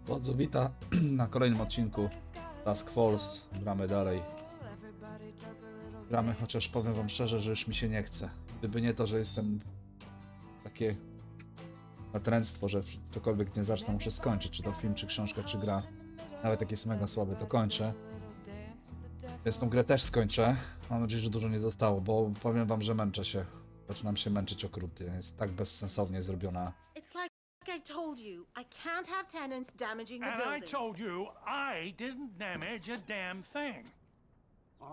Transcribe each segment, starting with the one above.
Bardzo wita na kolejnym odcinku Dusk Falls. Gramy dalej. Gramy, chociaż powiem wam szczerze, że już mi się nie chce. Gdyby nie to, że jestem takie natręctwo, że cokolwiek nie zacznę, muszę skończyć. Czy to film, czy książka, czy gra. Nawet jak jest mega słaby, to kończę. Więc tą grę też skończę. Mam nadzieję, że dużo nie zostało, bo powiem wam, że męczę się. Zaczynam się męczyć okrutnie. Jest tak bezsensownie zrobiona. I told you, I can't have tenants damaging the And I building. told you I didn't damage a damn thing.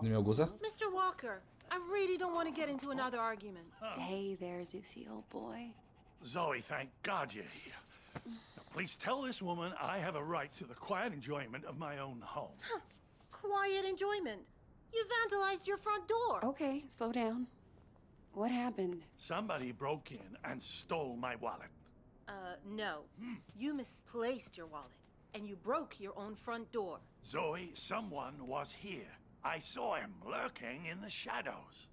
Nie miał guza? Mr. Walker, I really don't want to get into another argument. Hey there, Zeusy, old boy. Zoe, thank God you're here. Now, please tell this woman I have a right to the quiet enjoyment of my own home. Quiet enjoyment. You vandalized your front door. Okay, slow down. What happened? Somebody broke in and stole my wallet. No. You misplaced your wallet, and you broke your own front door. Zoe, someone was here. I saw him lurking in the shadows.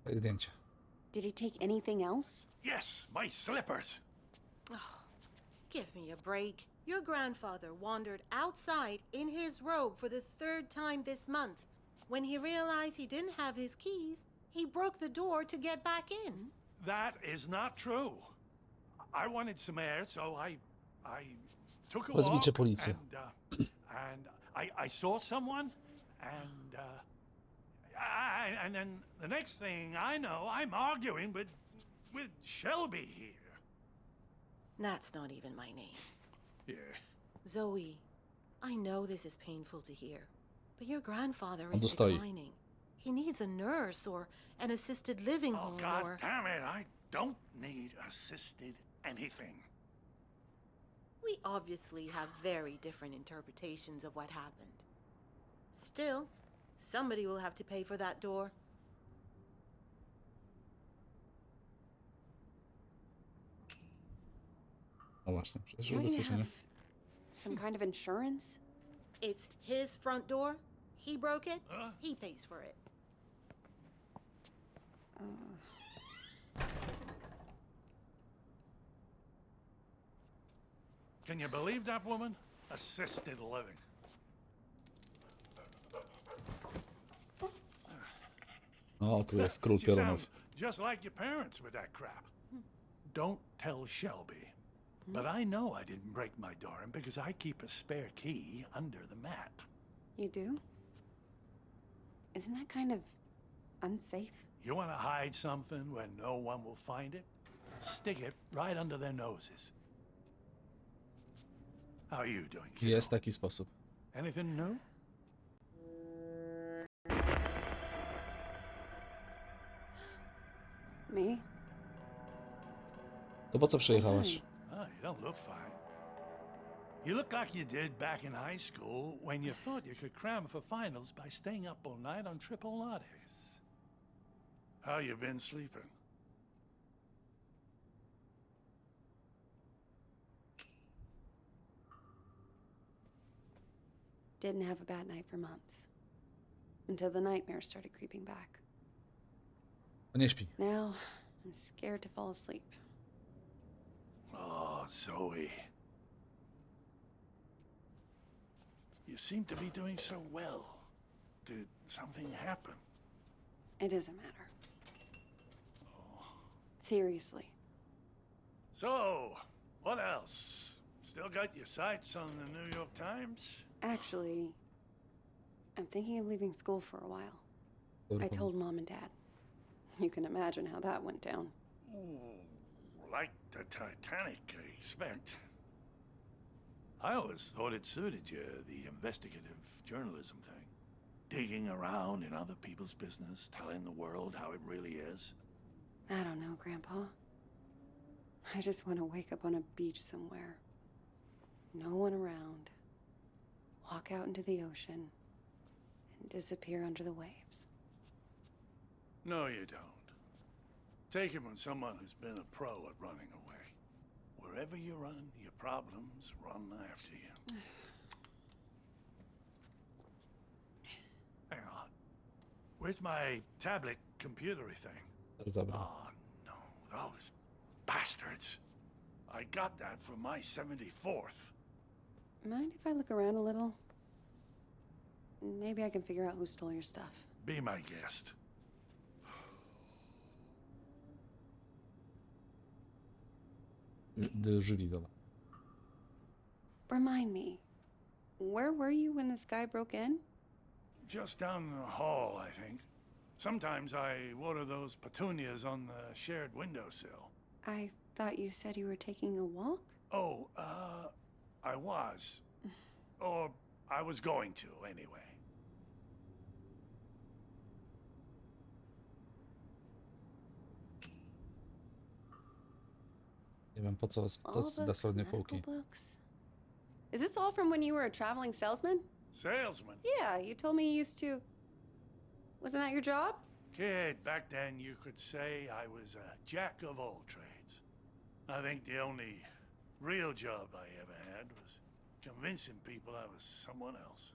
Zdjęcie. Did he take anything else? Yes, my slippers. Give me a break. Your grandfather wandered outside in his robe for the third time this month. When he realized he didn't have his keys, he broke the door to get back in. That is not true. I wanted some air, so I took a walk, Wezwijcie policję. and I saw someone, and then the next thing I know, I'm arguing with Shelby here. That's not even my name. Yeah. Zoe, I know this is painful to hear, but your grandfather is tu stoi. declining. He needs a nurse or an assisted living Oh, home God or... damn it, I don't need assisted anything. We obviously have very different interpretations of what happened. Still, somebody will have to pay for that door. No właśnie, przecież Don't you ubezpieczenie. have some kind of insurance? It's his front door. He broke it. He pays for it. Can you believe that woman? Assisted living. O, tu jest król She piorunów. sounds just like your parents with that crap. Don't tell Shelby. But I know I didn't break my door in because I keep a spare key under the mat. You do? Isn't that kind of unsafe? You want to hide something where no one will find it? Stick it right under their noses. How are you doing, kiddo? Jest taki sposób. Anything new? Me? To po co przyjechałaś? Fine. Oh, you don't look fine. You look like you did back in high school when you thought you could cram for finals by staying up all night on triple lattes. How you been sleeping? Didn't have a bad night for months. Until the nightmares started creeping back. To nie śpi. Now, I'm scared to fall asleep. Oh, Zoe. You seem to be doing so well. Did something happen? It doesn't matter. Seriously. So, what else? Still got your sights on the New York Times? Actually, I'm thinking of leaving school for a while. I told Mom and Dad. You can imagine how that went down. Ooh, like the Titanic, I expect. I always thought it suited you, the investigative journalism thing. Digging around in other people's business, telling the world how it really is. I don't know, Grandpa. I just want to wake up on a beach somewhere. No one around. Walk out into the ocean and disappear under the waves. No, you don't. Take it from someone who's been a pro at running away. Wherever you run, your problems run after you. Hang on. Where's my tablet computery thing? Też zabrał. Oh no, those bastards. I got that from my 74th. Mind if I look around a little? Maybe I can figure out who stole your stuff. Be my guest. Żywi, zobacz. Remind me, where were you when this guy broke in? Just down the hall, I think. Sometimes I water those petunias on the shared windowsill. I thought you said you were taking a walk? Oh, I was. Or I was going to, anyway. Nie wiem po co, dosłownie półki. medical books. Is this all from when you were a traveling salesman? Salesman? Yeah, you told me you used to. Wasn't that your job? Kid, back then you could say I was a jack of all trades. I think the only real job I ever had was convincing people I was someone else.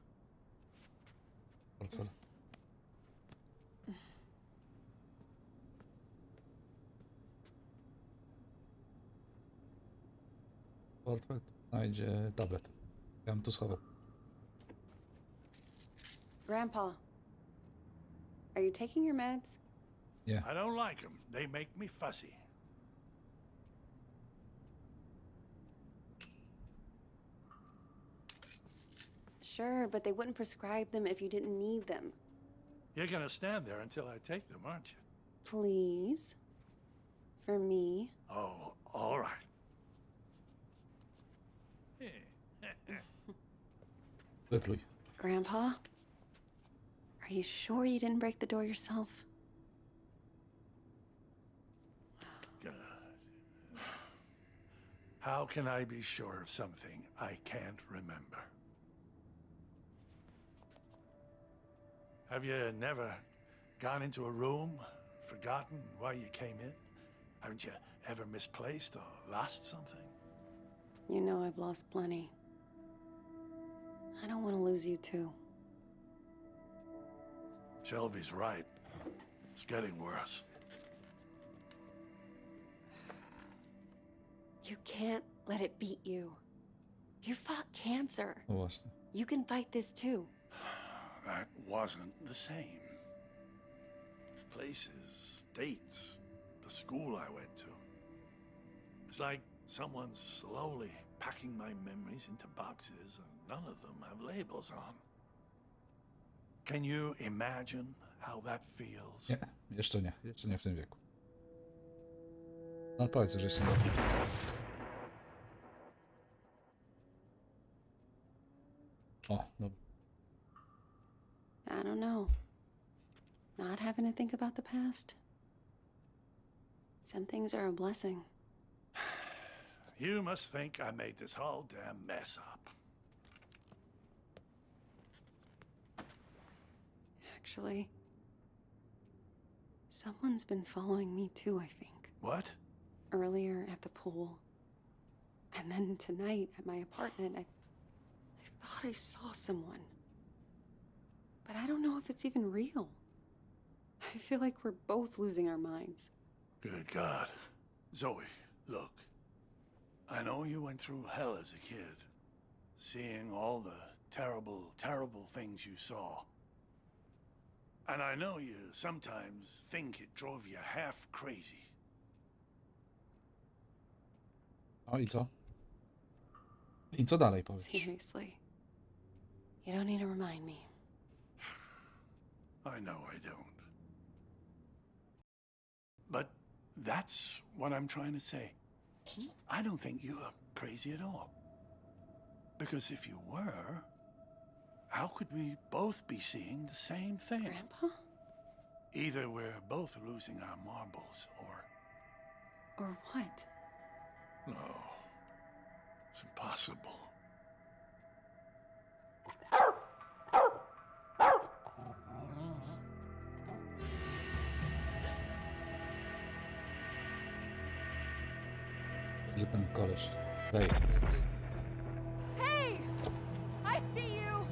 Portfel. Portfel znajdzie tablet. Ja bym tu schował. Grandpa, are you taking your meds? Nie. I don't like them. They make me fussy. Sure, but they wouldn't prescribe them if you didn't need them. You're gonna stand there until I take them, aren't you? Please. For me. Oh, all right. Wypluj. Grandpa? Are you sure you didn't break the door yourself? Good. How can I be sure of something I can't remember? Have you never gone into a room, forgotten why you came in? Haven't you ever misplaced or lost something? You know I've lost plenty. I don't want to lose you too. Shelby's right. It's getting worse. You can't let it beat you. You fought cancer. No właśnie. You can fight this too. That wasn't the same. Places, dates, the school I went to. It's like someone's slowly packing my memories into boxes and none of them have labels on. Can you imagine how that feels? Nie, jeszcze nie. Jeszcze nie w tym wieku. No powiedz, że jeszcze nie. O, no. I don't know. Not having to think about the past. Some things are a blessing. You must think I made this whole damn mess up. Actually, someone's been following me too, I think. What? Earlier at the pool. And then tonight at my apartment, I thought I saw someone. But I don't know if it's even real. I feel like we're both losing our minds. Good God. Zoe, look. I know you went through hell as a kid. Seeing all the terrible, terrible things you saw. And I know you sometimes think it drove you half crazy. O i co? I co dalej powiesz? Seriously. You don't need to remind me. I know I don't. But that's what I'm trying to say. I don't think you are crazy at all. Because if you were, how could we both be seeing the same thing? Grandpa? Either we're both losing our marbles, or... Or what? No. It's impossible. Że ten koleś. Hej. Hey! I see you!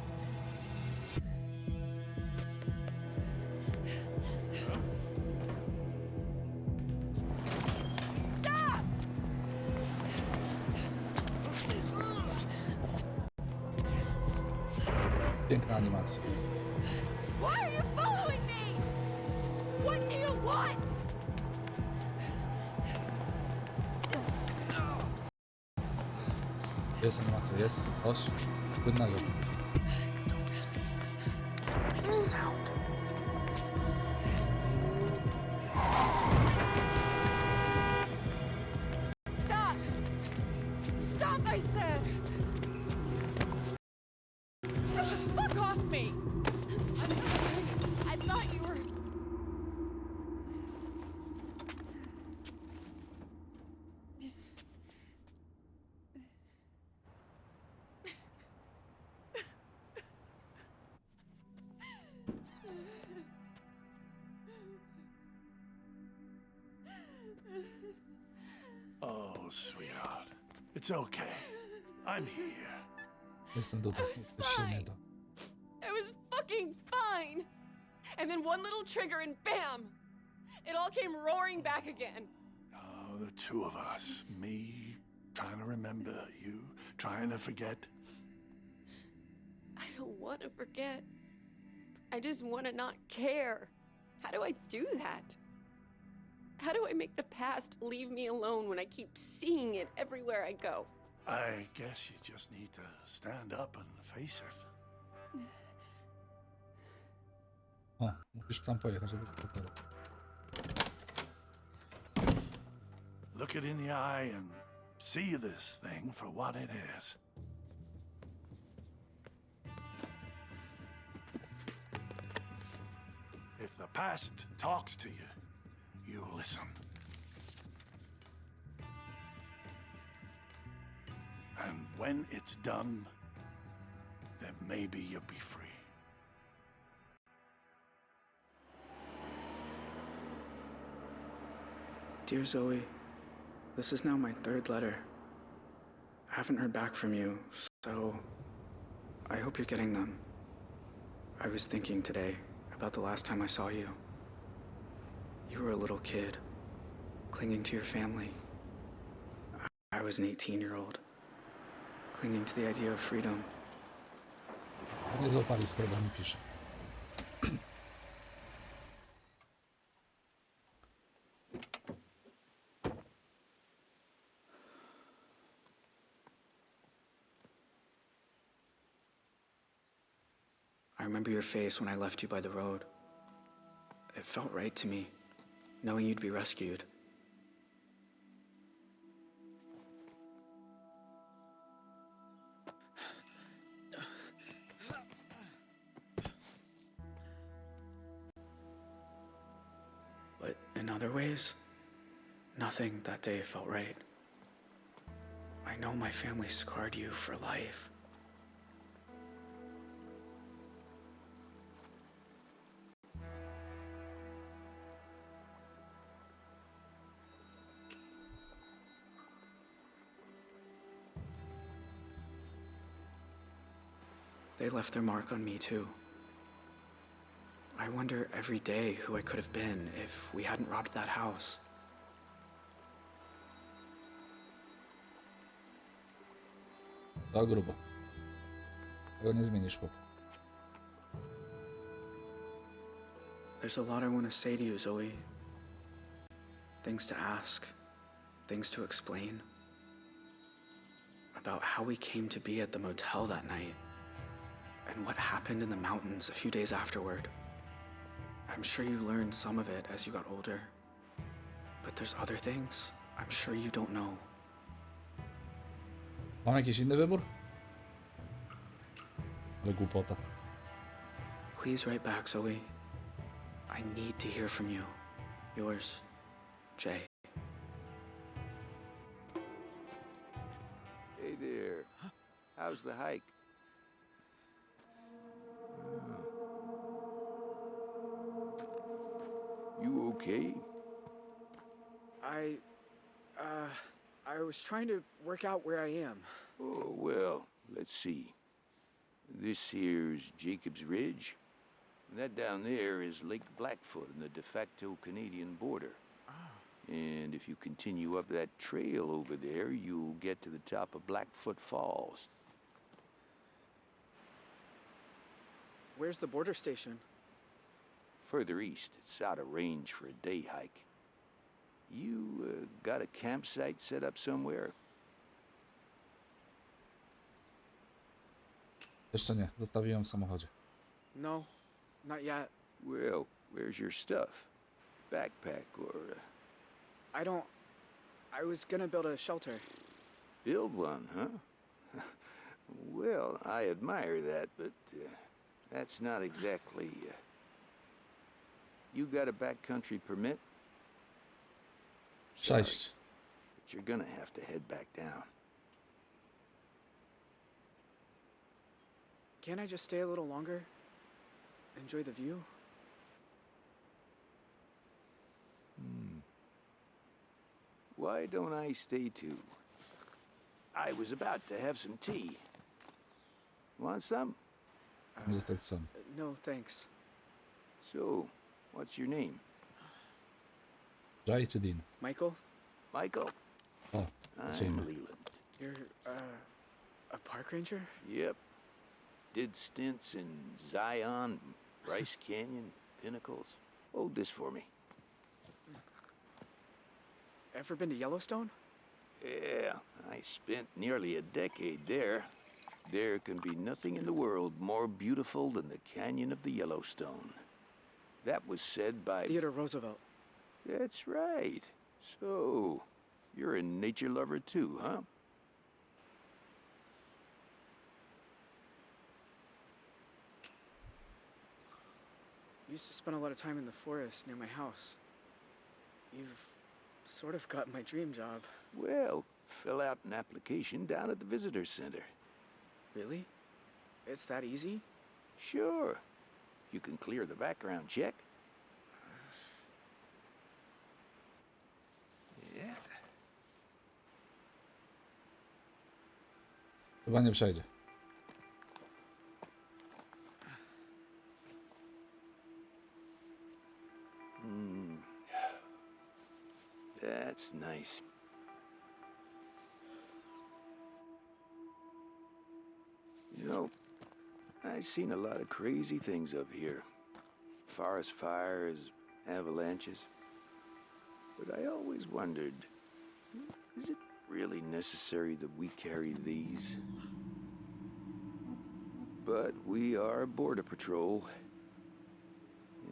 Piękna animacja. Why are you following me? What do you want? Jest animacja, jest. Chodź. Trudnego. Make a sound. Stop! Stop, I said! Get the fuck off me! I'm sorry. I thought you were... Oh, sweetheart. It's okay. I'm here. Jestem tutaj. Coś się nie da. It was fucking fine! And then one little trigger and bam! It all came roaring back again. Oh, the two of us. Me trying to remember, you trying to forget. I don't want to forget. I just want to not care. How do I do that? How do I make the past leave me alone when I keep seeing it everywhere I go? I guess you just need to stand up and face it. O, musisz tam pojechać, żeby to robić. Look it in the eye and see this thing for what it is. If the past talks to you, you listen. And when it's done, then maybe you'll be free. Dear Zoe, this is now my third letter. I haven't heard back from you, so I hope you're getting them. I was thinking today about the last time I saw you. You were a little kid, clinging to your family. I was an 18-year-old, clinging to the idea of freedom. Nie złapali, skoro wam pisze. I remember your face when I left you by the road. It felt right to me, knowing you'd be rescued. But in other ways, nothing that day felt right. I know my family scarred you for life. They left their mark on me too. I wonder every day who I could have been if we hadn't robbed that house. To grubo. Tego nie zmienisz, chłop. There's a lot I want to say to you, Zoe. Things to ask, things to explain. About how we came to be at the motel that night. And what happened in the mountains a few days afterward. I'm sure you learned some of it as you got older. But there's other things I'm sure you don't know. Mam jakiś inny wybór? Ale głupota. Please write back, Zoe. I need to hear from you. Yours, Jay. Hey there. How's the hike? You okay? I was trying to work out where I am. Oh, well, let's see. This here's Jacob's Ridge. And that down there is Lake Blackfoot and the de facto Canadian border. And if you continue up that trail over there, you'll get to the top of Blackfoot Falls. Where's the border station? Further east, it's out of range for a day hike. You got a campsite set up somewhere? Jeszcze nie, zostawiłem w samochodzie. No, not yet. Well, where's your stuff? Backpack or... I was gonna build a shelter. Build one, huh? Well, I admire that, but that's not exactly... You got a backcountry permit? Sorry, 6. but you're gonna have to head back down. Can't I just stay a little longer? Enjoy the view? Why don't I stay too? I was about to have some tea. Want some? Zostać sam. No, thanks. So, what's your name? Jai czy Dean? Michael, Michael? O, I'm zacznijmy. Leland. you're, a park ranger? Yep. Did stints in Zion, Bryce Canyon, Pinnacles. Hold this for me. Ever been to Yellowstone? Yeah, I spent nearly a decade there. There can be nothing in the world more beautiful than the canyon of the Yellowstone. That was said by... Theodore Roosevelt. That's right. So, you're a nature lover too, huh? Used to spend a lot of time in the forest near my house. You've sort of got my dream job. Well, fill out an application down at the visitor center. Really? It's that easy? Sure. You can clear the background check. Yeah. Chyba nie przejdzie. That's nice. You know, I've seen a lot of crazy things up here. Forest fires, avalanches. But I always wondered, is it really necessary that we carry these? But we are Border Patrol.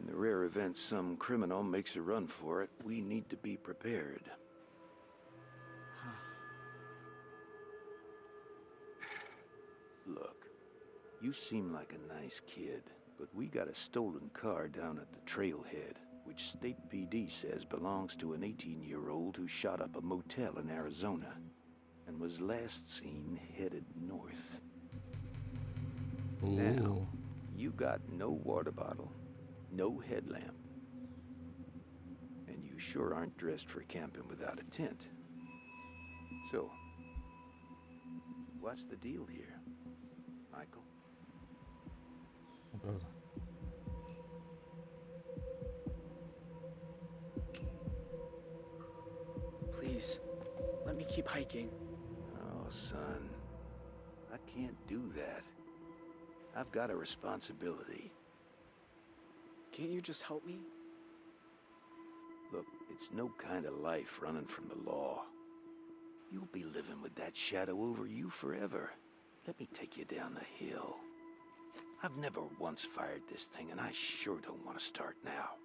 In the rare event some criminal makes a run for it, we need to be prepared. Look, you seem like a nice kid, but we got a stolen car down at the trailhead, which State PD says belongs to an 18-year-old who shot up a motel in Arizona and was last seen headed north. Now, Uuu. you got no water bottle, no headlamp, and you sure aren't dressed for camping without a tent. So, what's the deal here, Michael? Naprawdę. Please, let me keep hiking. Oh, son, I can't do that. I've got a responsibility. Can't you just help me? Look, it's no kind of life running from the law. You'll be living with that shadow over you forever. Let me take you down the hill. I've never once fired this thing, and I sure don't want to start now.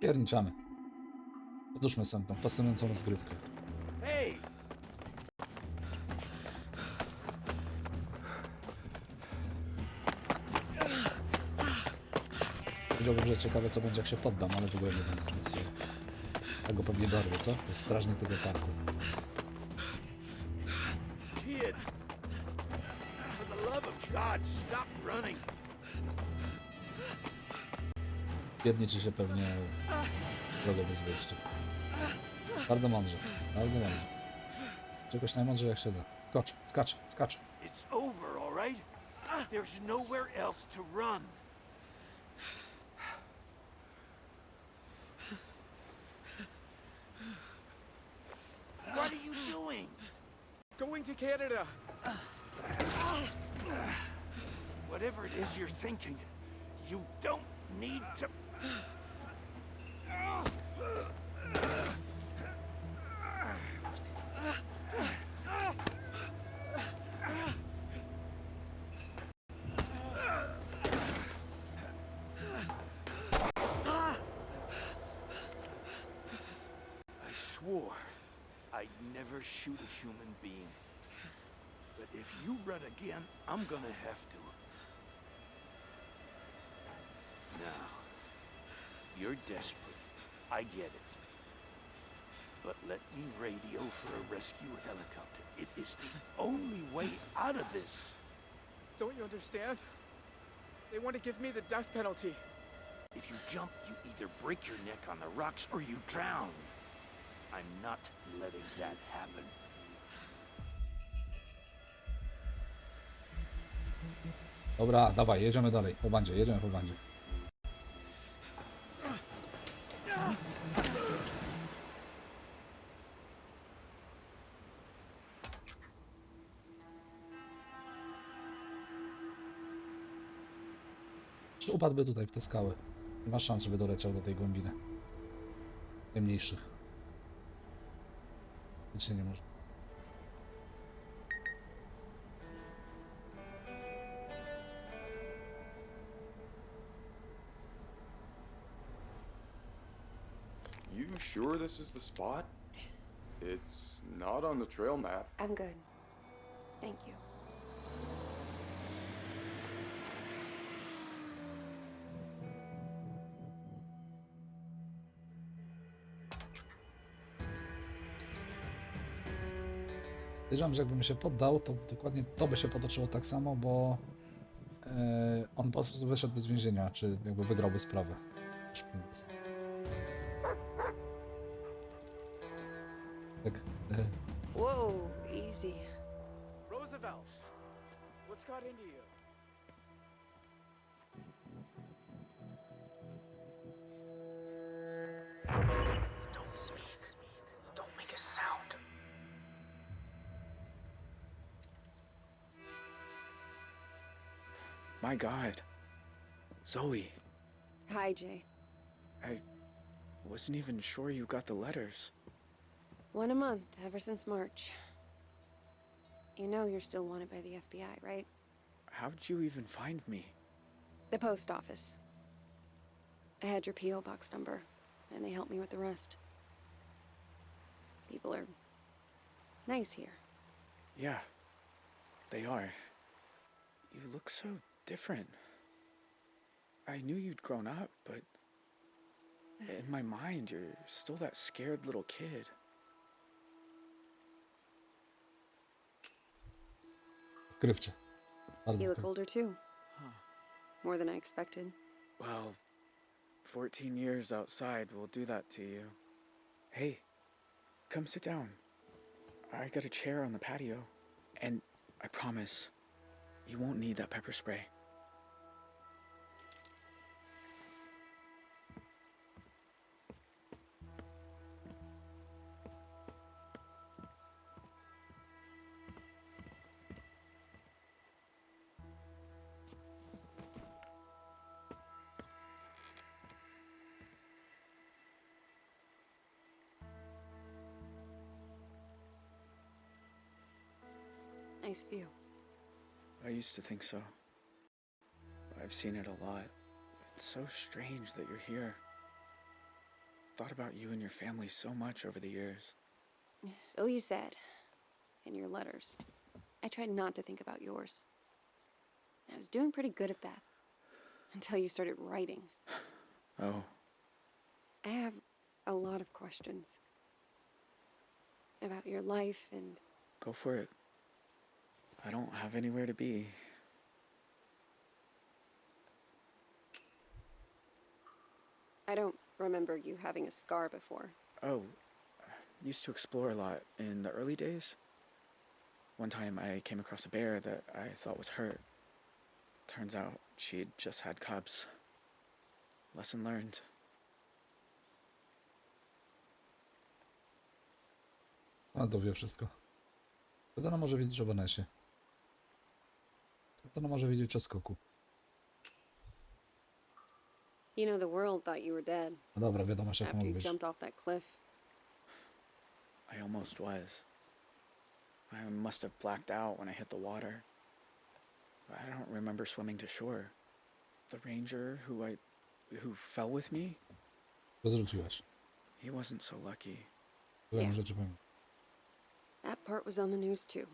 Pierniczamy. Podłóżmy sobie tą fascynującą rozgrywkę. Hey! Powiedziałbym, że ciekawe co będzie jak się poddam, ale w ogóle nie wiem. Więc ja go pewnie dorwę, co? To jest strażnik tego parku. Kid! For the love of God, stop running! Biedniczy się pewnie drogę bez wyjścia. Bardzo mądrze, bardzo mądrze. Czegoś najmądrzej jak się da. Skacz, skacz, skacz. It's over, all right? There's nowhere else to run. What are you doing? Going to to Canada. Whatever it is you're thinking, you don't need to. I swore I'd never shoot a human being. But if you run again, I'm gonna have to. Now, you're desperate. I get it. But let me radio for a rescue helicopter. It is the only way out of this. Don't you understand? They want to give me the death penalty. If you jump, you either break your neck on the rocks or you drown. I'm not letting that happen. Dobra, dawaj, jedziemy dalej. Po bandzie, jedziemy po bandzie. Czy upadłby tutaj w te skały? Nie ma szans, żeby doleciał do tej głębiny. Najmniejszych. Faktycznie nie może. You sure this is the spot? It's not on the trail map. I'm good. Thank you. Podejrzewam, że jakbym się poddał, to dokładnie to by się potoczyło tak samo, bo on po prostu wyszedłby z więzienia, czy jakby wygrałby sprawę. Tak. Whoa, easy. Roosevelt, what's got into you? Don't speak. Don't make a sound. My God. Zoe, Hi, Jay. I wasn't even sure you got the letters. One a month, ever since March. You know you're still wanted by the FBI, right? How'd you even find me? The post office. I had your P.O. box number, and they helped me with the rest. People are nice here. Yeah, they are. You look so different. I knew you'd grown up, but in my mind, you're still that scared little kid. Odkrywcze. Bardzo You look odkrywcze. older too. Huh. More than I expected. Well, 14 years outside will do that to you. Hey, come sit down. I got a chair on the patio. And I promise, you won't need that pepper spray. Nice view. I used to think so. I've seen it a lot. It's so strange that you're here. Thought about you and your family so much over the years. So you said. In your letters. I tried not to think about yours. I was doing pretty good at that. Until you started writing. Oh, I have a lot of questions. About your life and... go for it. I don't have anywhere to be. I don't remember you having a scar before. Oh, used to explore a lot in the early days. One time I came across a bear that I thought was hurt. Turns out she'd just had cubs. Lesson learned. A dowie wszystko. Skąd ona może wiedzieć o Vanessie? Skąd ona może wiedzieć o skoku? You know, the world thought you were dead No dobra, wiadomo, jak after you mówisz. jumped off that cliff. I almost was. I must have blacked out when I hit the water. I don't remember swimming to shore. The ranger who fell with me, Rozrzuciłaś. he wasn't so lucky. Byłem Nie. rzeczy powiem. That part was on the news too.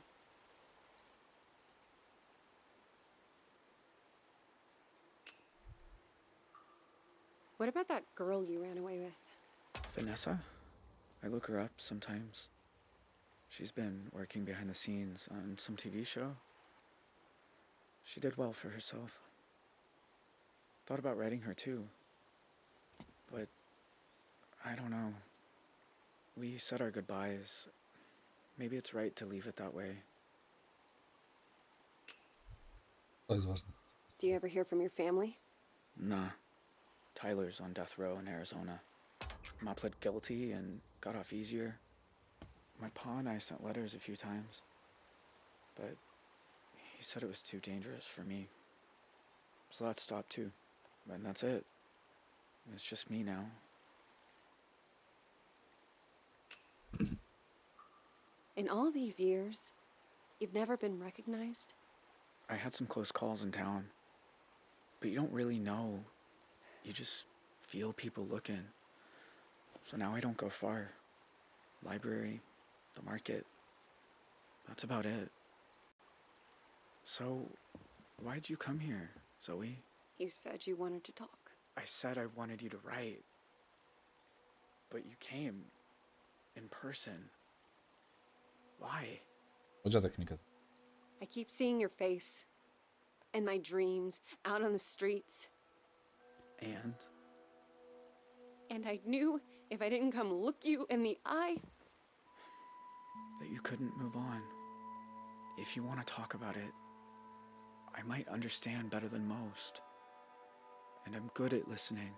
What about that girl you ran away with? Vanessa? I look her up sometimes. She's been working behind the scenes on some TV show. She did well for herself. Thought about writing her too. But I don't know. We said our goodbyes. Maybe it's right to leave it that way. To jest ważne. Do you ever hear from your family? Nah. Tyler's on death row in Arizona. Ma pled guilty and got off easier. My pa and I sent letters a few times. But he said it was too dangerous for me. So that stopped too. And that's it. It's just me now. In all these years, you've never been recognized? I had some close calls in town. But you don't really know. You just feel people looking. So now I don't go far. Library, the market. That's about it. So, why'd you come here, Zoe? You said you wanted to talk. I said I wanted you to write. But you came. In person. Why? O dziadek mi kazał. I keep seeing your face. In my dreams, out on the streets. And? And I knew if I didn't come look you in the eye, That you couldn't move on. If you want to talk about it, I might understand better than most. And I'm good at listening.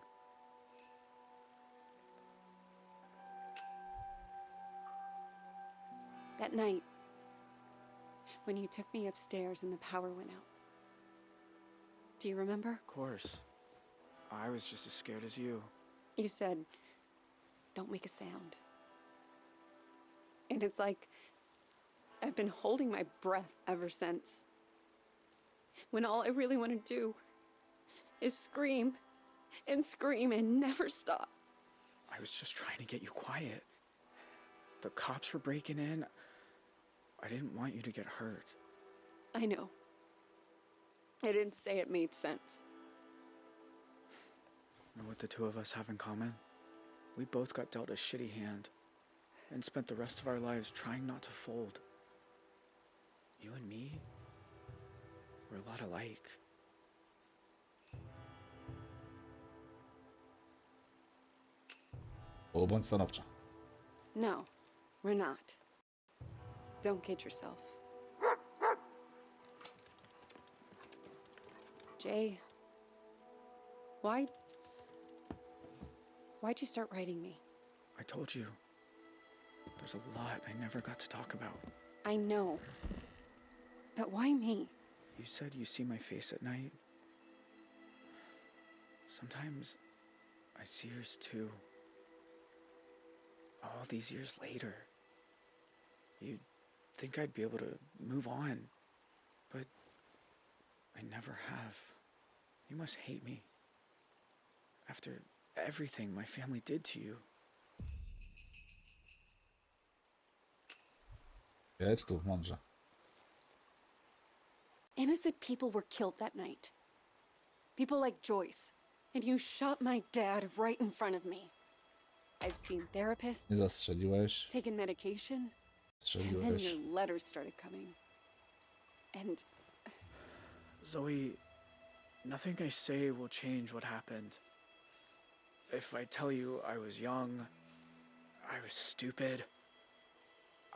that night, when you took me upstairs and the power went out. Do you remember? Of course. I was just as scared as you. You said, don't make a sound. And it's like I've been holding my breath ever since. When all I really want to do is scream and scream and never stop. I was just trying to get you quiet. The cops were breaking in. I didn't want you to get hurt. I know. I didn't say it made sense. Know what the two of us have in common? We both got dealt a shitty hand and spent the rest of our lives trying not to fold. You and me, we're a lot alike. O, bądź stanowcza. No, we're not. Don't kid yourself. Jay, why'd you start writing me? I told you, there's a lot I never got to talk about. I know. But why me? You said you see my face at night. Sometimes I see yours too. All these years later. You'd think I'd be able to move on, but I never have. You must hate me. After everything my family did to you. Jedź tu, mądrze. Innocent people were killed that night. People like Joyce. And you shot my dad right in front of me. I've seen therapists, Nie zastrzeliłeś. taken medication, and then Strzeliłeś. your letters started coming. And Zoe, nothing I say will change what happened. If I tell you I was young, I was stupid,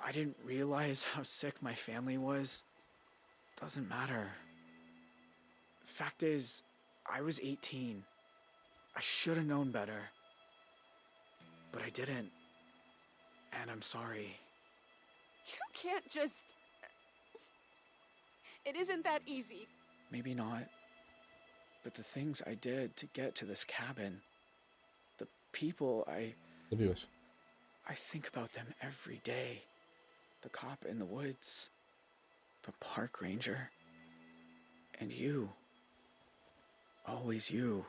I didn't realize how sick my family was, doesn't matter. Fact is, I was 18. I should have known better. But I didn't. And I'm sorry. you can't just... It isn't that easy. Maybe not. But the things I did to get to this cabin, the people Zrobiłeś. I think about them every day. The cop in the woods, the park ranger, and you. Always you.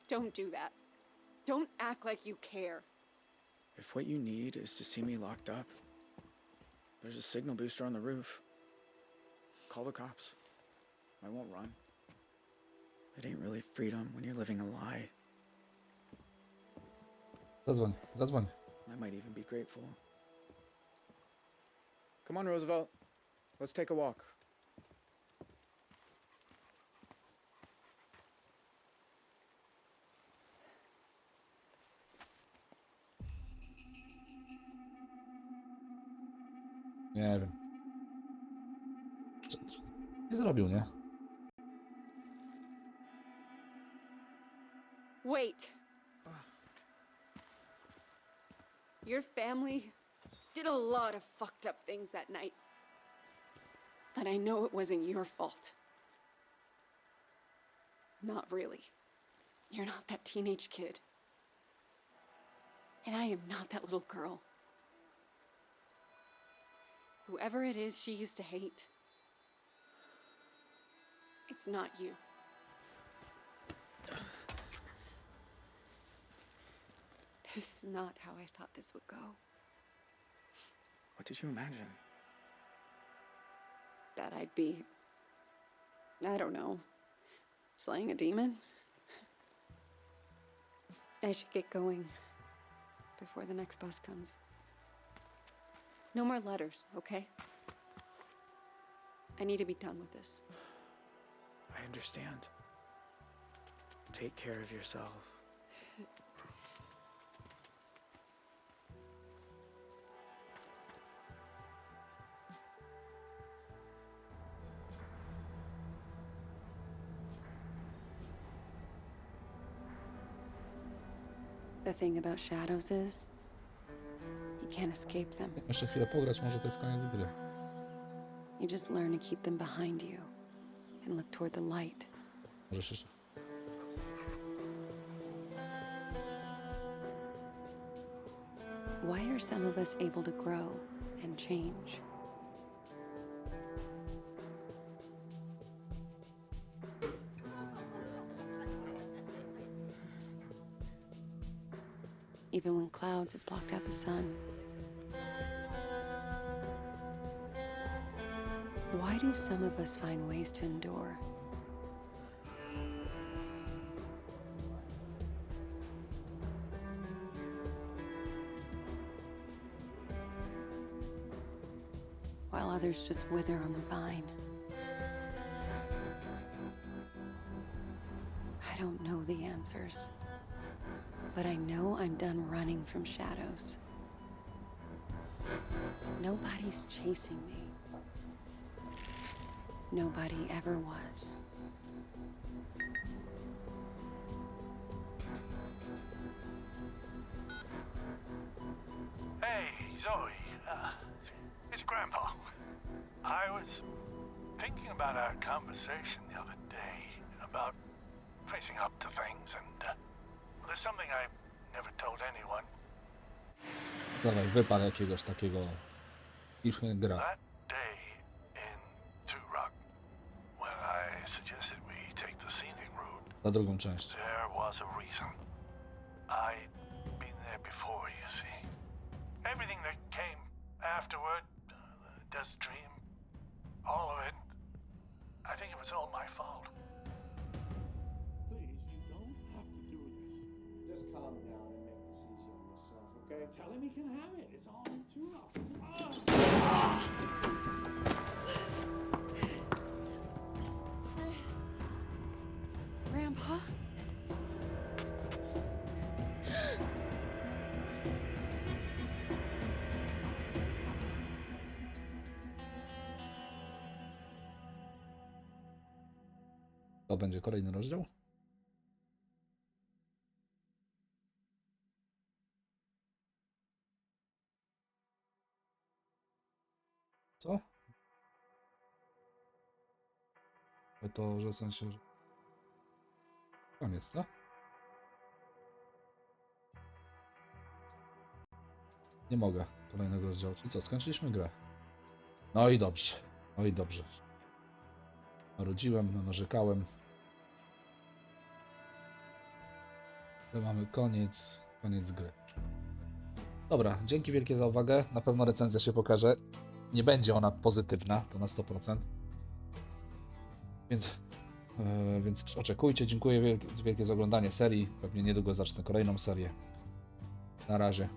Don't do that. Don't act like you care. If what you need is to see me locked up, there's a signal booster on the roof. Call the cops. I won't run. It ain't really freedom when you're living a lie. Zadzwoń, zadzwoń. I might even be grateful. Come on, Roosevelt. Let's take a walk. Nie wiem. Nie zrobił, nie? Wait. Your family did a lot of fucked up things that night. But I know it wasn't your fault. Not really. You're not that teenage kid. And I am not that little girl. Whoever it is she used to hate, it's not you. This is not how I thought this would go. What did you imagine? That I'd be, I don't know, slaying a demon? I should get going before the next bus comes. No more letters, okay? I need to be done with this. I understand. Take care of yourself. The thing about shadows is, you can't escape them. Jeszcze chwilę pograć, może to jest koniec gry. You just learn to keep them behind you and look toward the light. Możesz jeszcze. Why are some of us able to grow and change? Even when clouds have blocked out the sun. Why do some of us find ways to endure? While others just wither on the vine. I don't know the answers, but I know I'm done running from shadows. Nobody's chasing me. Nobody ever was. Hey, Zoe. It's Grandpa. I was thinking about our conversation the other day about facing up to things, and there's something I never told anyone. Dawaj, wypal jakiegoś takiego i gra. That day in Two Rock, when I suggested we take the scenic route, Na drugą część. there was a reason. I'd been there before, you see. Everything that came afterward, the desert dream, all of it, I think it was all my fault. Please, you don't have to do this. Just calm down and make this easy on yourself, okay? Tell him he can have it. It's all in two up. Grandpa? To będzie kolejny rozdział. To, że w sensie... Że... Koniec, co? Nie mogę kolejnego rozdziału. Czyli co, skończyliśmy grę. No i dobrze. No i dobrze. Narodziłem, narzekałem. To mamy koniec gry. Dobra, dzięki wielkie za uwagę. Na pewno recenzja się pokaże. Nie będzie ona pozytywna, to na 100%. Więc oczekujcie. Dziękuję wielkie za oglądanie serii. Pewnie niedługo zacznę kolejną serię. Na razie.